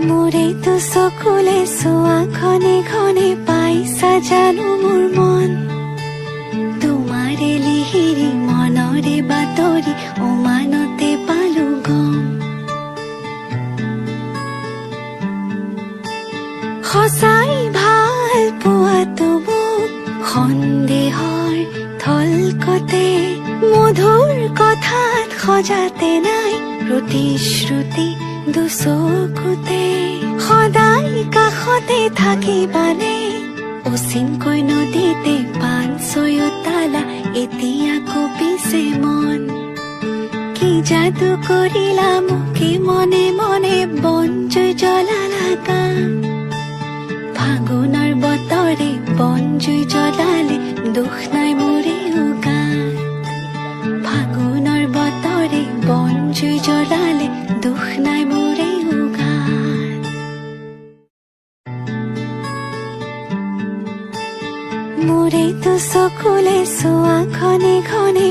মোৰে তো চকুলে চোৱা খনে খনে পাইছা জানো মোৰ মন তোমাৰে লিহিৰি মনৰে বাতৰি অমানতে পালো গম সঁচাই ভাল পোৱাটো মোক সন্দেহৰ থলকতে মধুৰ কথাত সজাতে নাই প্ৰতিশ্ৰুতি দুচকুতে সদায় কাষতে থাকিবানে অচিনকৈ নদীতে পান ছয়তালা এতিয়া কপিছে মন কি যাদু কৰিলা মোকে মনে মনে বনজুই জ্বলালা গান ফাগুনৰ বতৰে বনজুই জ্বলালে দুখ নাই মোৰে উগান ফাগুনৰ বতৰে বনজুই জ্বলালে দুখ নাই মোৰে উগান মোৰে তো চকুলে চোৱা খনে খনে